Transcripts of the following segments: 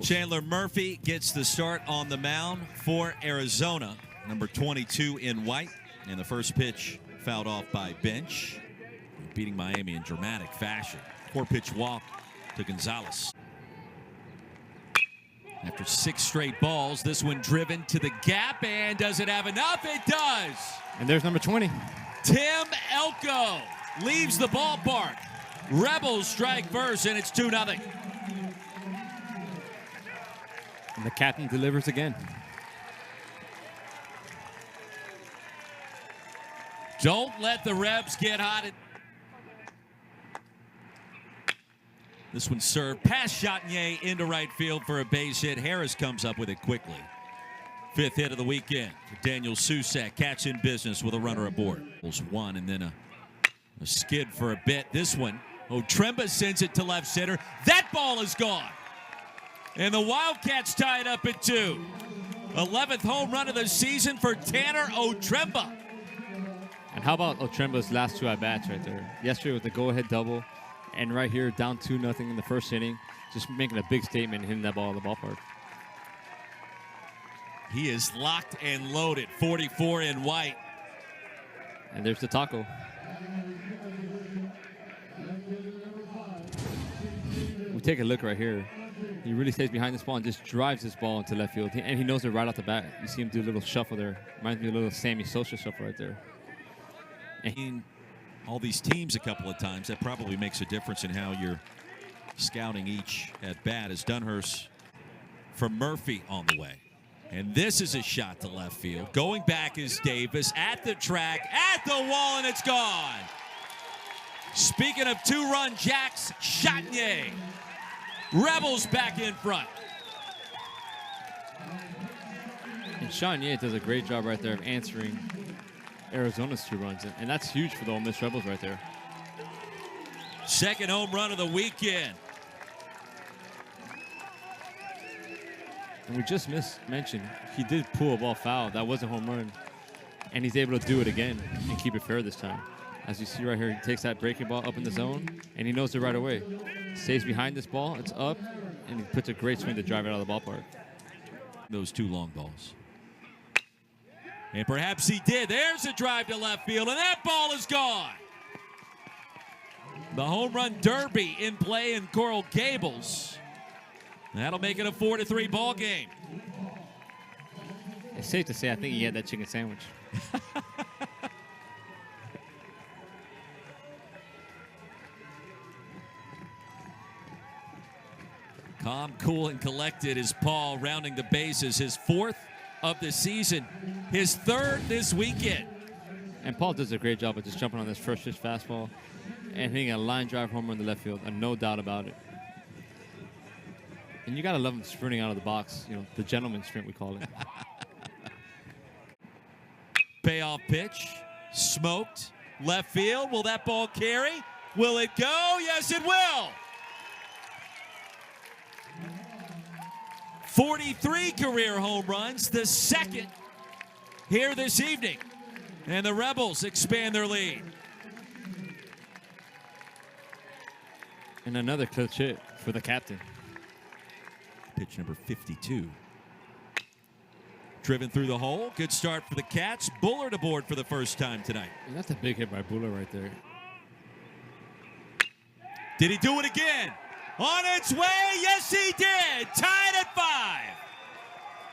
Chandler Murphy gets the start on the mound for Arizona. Number 22 in white. And the first pitch fouled off by Bench. Beating Miami in dramatic fashion. 4-pitch walk to Gonzalez. After 6 straight balls, this one driven to the gap. And does it have enough? It does. And there's number 20. Tim Elko leaves the ballpark. Rebels strike first, and it's 2-0. And the captain delivers again. Don't let the Rebs get hot. This one served past Chatinier into right field for a base hit. Harris comes up with it quickly. 5th hit of the weekend for Daniel Susac. Catch in business with a runner aboard. One and then a skid for a bit. This one, Otremba sends it to left center. That ball is gone. And the Wildcats tie it up at 2. 11th home run of the season for Tanner Otremba. And how about Otremba's last 2 at-bats right there? Yesterday with the go-ahead double, and right here down 2-0 in the first inning, just making a big statement and hitting that ball in the ballpark. He is locked and loaded, 44 in white. And there's the taco. We take a look right here. He really stays behind this ball and just drives this ball into left field. And he knows it right off the bat. You see him do a little shuffle there. Reminds me of a little Sammy Sosa shuffle right there. And all these teams a couple of times, that probably makes a difference in how you're scouting each at bat. As Dunhurst from Murphy on the way. And this is a shot to left field. Going back is Davis at the track, at the wall, and it's gone. Speaking of 2-run jacks, Chatinier. Rebels back in front. And Chatinier does a great job right there of answering Arizona's 2 runs. And that's huge for the Ole Miss Rebels right there. 2nd home run of the weekend. And we just mentioned he did pull a ball foul. That was a home run. And he's able to do it again and keep it fair this time. As you see right here, he takes that breaking ball up in the zone, and he knows it right away. Stays behind this ball, it's up, and he puts a great swing to drive it out of the ballpark. Those 2 long balls. And perhaps he did. There's a drive to left field, and that ball is gone. The home run derby in play in Coral Gables. That'll make it a 4-3 ball game. It's safe to say I think he had that chicken sandwich. Calm, cool, and collected is Paul rounding the bases. His 4th of the season. His 3rd this weekend. And Paul does a great job of just jumping on this first pitch fastball and hitting a line drive homer in the left field, and no doubt about it. And you got to love him sprinting out of the box. You know, the gentleman sprint, we call it. Payoff pitch. Smoked. Left field. Will that ball carry? Will it go? Yes, it will. 43 career home runs, the 2nd here this evening. And the Rebels expand their lead. And another clutch hit for the captain. Pitch number 52. Driven through the hole. Good start for the Cats. Bullard aboard for the first time tonight. And that's a big hit by Bullard right there. Did he do it again? On its way, yes he did. Tied at 5.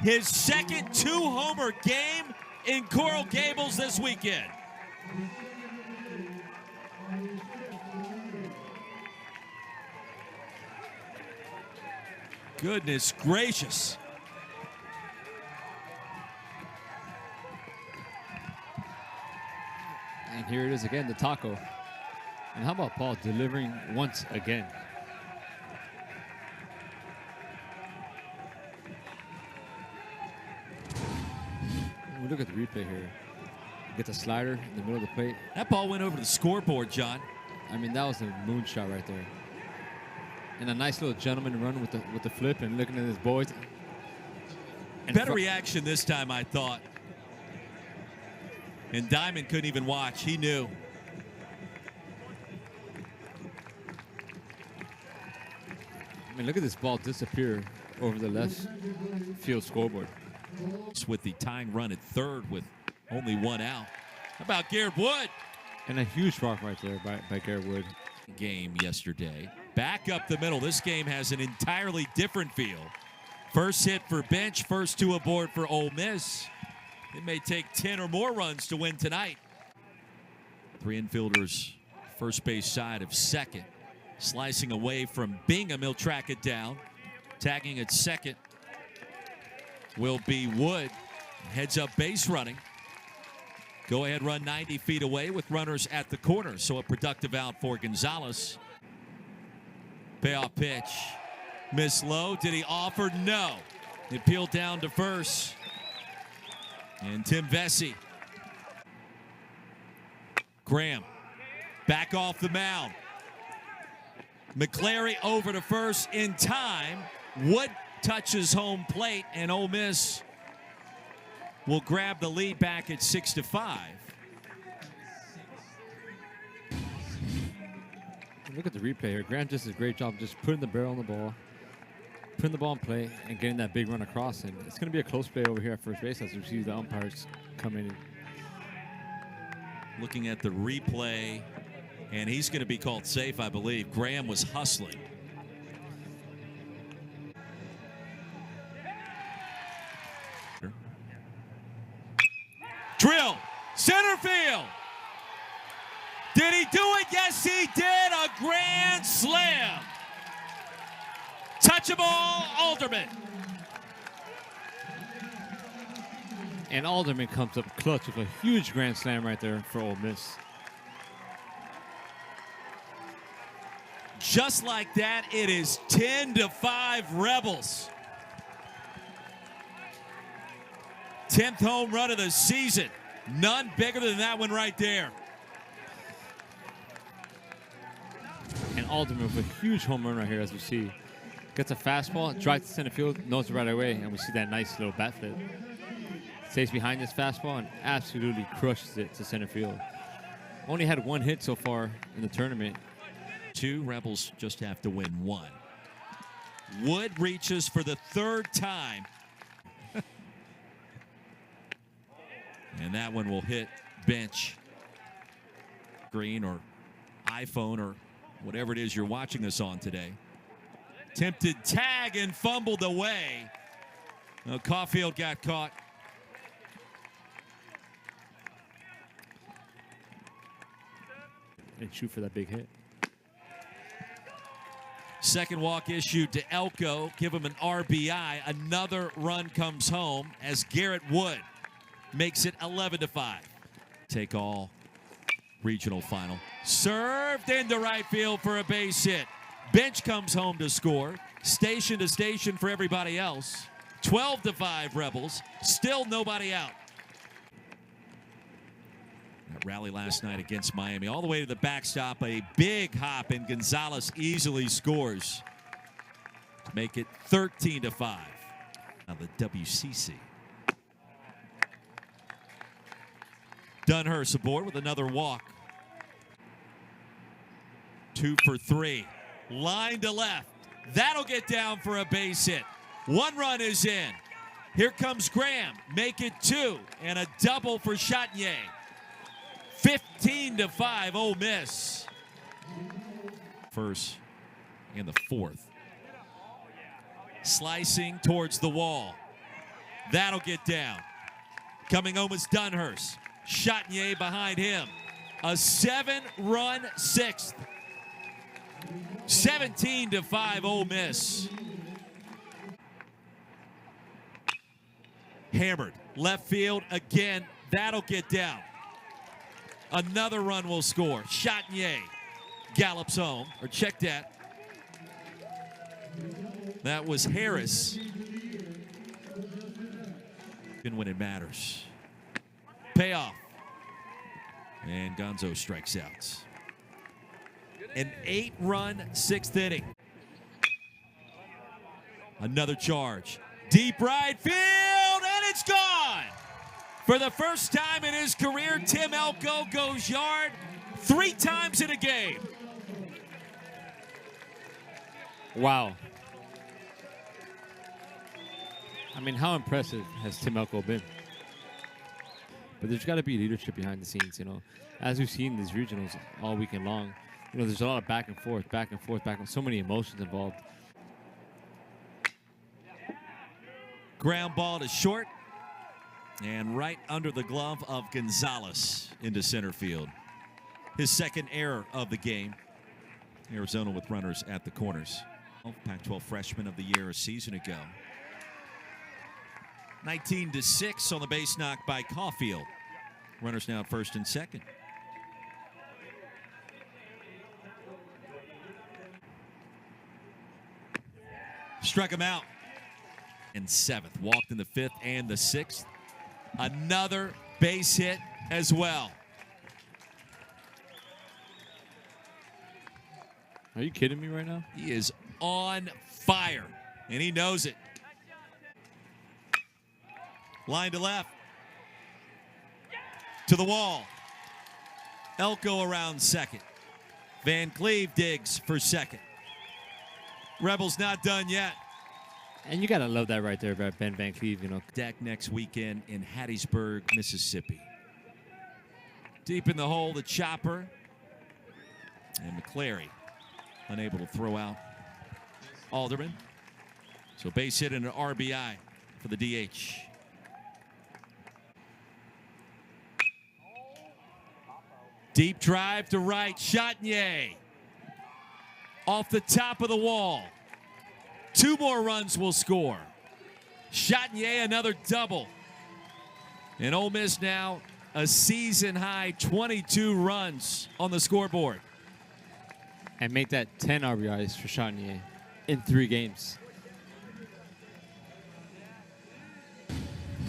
His 2nd 2-homer game in Coral Gables this weekend. Goodness gracious. And here it is again, the taco. And how about Paul delivering once again? We look at the replay here. Get the slider in the middle of the plate. That ball went over the scoreboard, John. I mean, that was a moonshot right there. And a nice little gentleman run with the flip and looking at his boys. And better reaction this time, I thought. And Diamond couldn't even watch. He knew. I mean, look at this ball disappear over the left field scoreboard. With the tying run at third with only one out. How about Garrett Wood? And a huge walk right there by Garrett Wood. Game yesterday. Back up the middle. This game has an entirely different feel. First hit for Bench, first two aboard for Ole Miss. It may take 10 or more runs to win tonight. Three infielders, first base side of second. Slicing away from Bingham, he'll track it down. Tagging at second will be Wood. Heads up base running. Go ahead run 90 feet away with runners at the corner. So a productive out for Gonzalez. Payoff pitch. Miss low. Did he offer? No. It peeled down to first. And Tim Vesey. Graham back off the mound. McClary over to first in time. Wood touches home plate, and Ole Miss will grab the lead back at 6-5. Look at the replay here. Graham just does a great job just putting the barrel on the ball, putting the ball in play, and getting that big run across. And it's going to be a close play over here at first base as we see the umpires come in. Looking at the replay, and he's going to be called safe, I believe. Graham was hustling. Drill, center field. Did he do it? Yes, he did. A grand slam. Touchable, Alderman. And Alderman comes up clutch with a huge grand slam right there for Ole Miss. Just like that, it is 10-5 Rebels. 10th home run of the season. None bigger than that one right there. And Alderman with a huge home run right here, as we see. Gets a fastball, drives to center field, knows it right away, and we see that nice little bat flip. Stays behind this fastball and absolutely crushes it to center field. Only had one hit so far in the tournament. Two Rebels just have to win one. Wood reaches for the third time. And that one will hit Bench, screen or iPhone or whatever it is you're watching this on today. Tempted tag and fumbled away. Well, Caulfield got caught. And shoot for that big hit. Second walk issued to Elko. Give him an RBI. Another run comes home as Garrett Wood makes it 11-5. Take all regional final. Served into right field for a base hit. Bench comes home to score. Station to station for everybody else. 12-5 Rebels. Still nobody out. That rally last night against Miami. All the way to the backstop. A big hop, and Gonzalez easily scores to make it 13-5. Now the WCC. Dunhurst aboard with another walk. 2 for 3. Line to left. That'll get down for a base hit. One run is in. Here comes Graham. Make it 2. And a double for Chatinier. 15-5 Ole Miss. First and the fourth. Slicing towards the wall. That'll get down. Coming home is Dunhurst. Chatinier behind him. A 7-run sixth. 17-5 Ole Miss. Hammered. Left field again. That'll get down. Another run will score. Chatinier gallops home. Or check that. That was Harris. Even when it matters. Payoff. And Gonzo strikes out. An 8-run sixth inning. Another charge. Deep right field, and it's gone. For the first time in his career, Tim Elko goes yard 3 times in a game. Wow. I mean, how impressive has Tim Elko been? But there's got to be leadership behind the scenes, you know. As we've seen these regionals all weekend long, you know, there's a lot of back and forth, back and forth, back and forth. So many emotions involved. Ground ball to short. And right under the glove of Gonzalez into center field. His second error of the game. Arizona with runners at the corners. Pac-12 freshman of the year a season ago. 19-6 on the base knock by Caulfield. Runners now at first and second. Struck him out. And seventh. Walked in the fifth and the sixth. Another base hit as well. Are you kidding me right now? He is on fire, and he knows it. Line to left. To the wall. Elko around second. Van Cleve digs for second. Rebels not done yet. And you got to love that right there about Ben Van Cleve, you know. Deck next weekend in Hattiesburg, Mississippi. Deep in the hole, the chopper. And McClary unable to throw out Alderman. So base hit and an RBI for the DH. Deep drive to right, Chatagnier. Off the top of the wall. 2 more runs will score. Chatagnier another double. And Ole Miss now a season high 22 runs on the scoreboard. And make that 10 RBIs for Chatagnier in 3 games.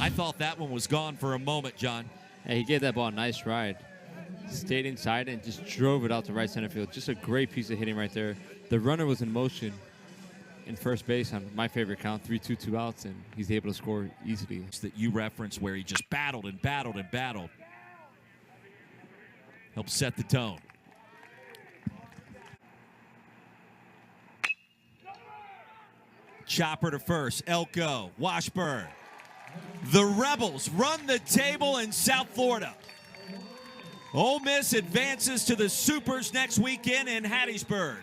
I thought that one was gone for a moment, John. Hey, he gave that ball a nice ride. Stayed inside and just drove it out to right center field. Just a great piece of hitting right there. The runner was in motion in first base on my favorite count, 3-2, 2 outs, and he's able to score easily. That you referenced where he just battled and battled and battled. Helped set the tone. Chopper to first. Elko. Washburn. The Rebels run the table in South Florida. Ole Miss advances to the Supers next weekend in Hattiesburg.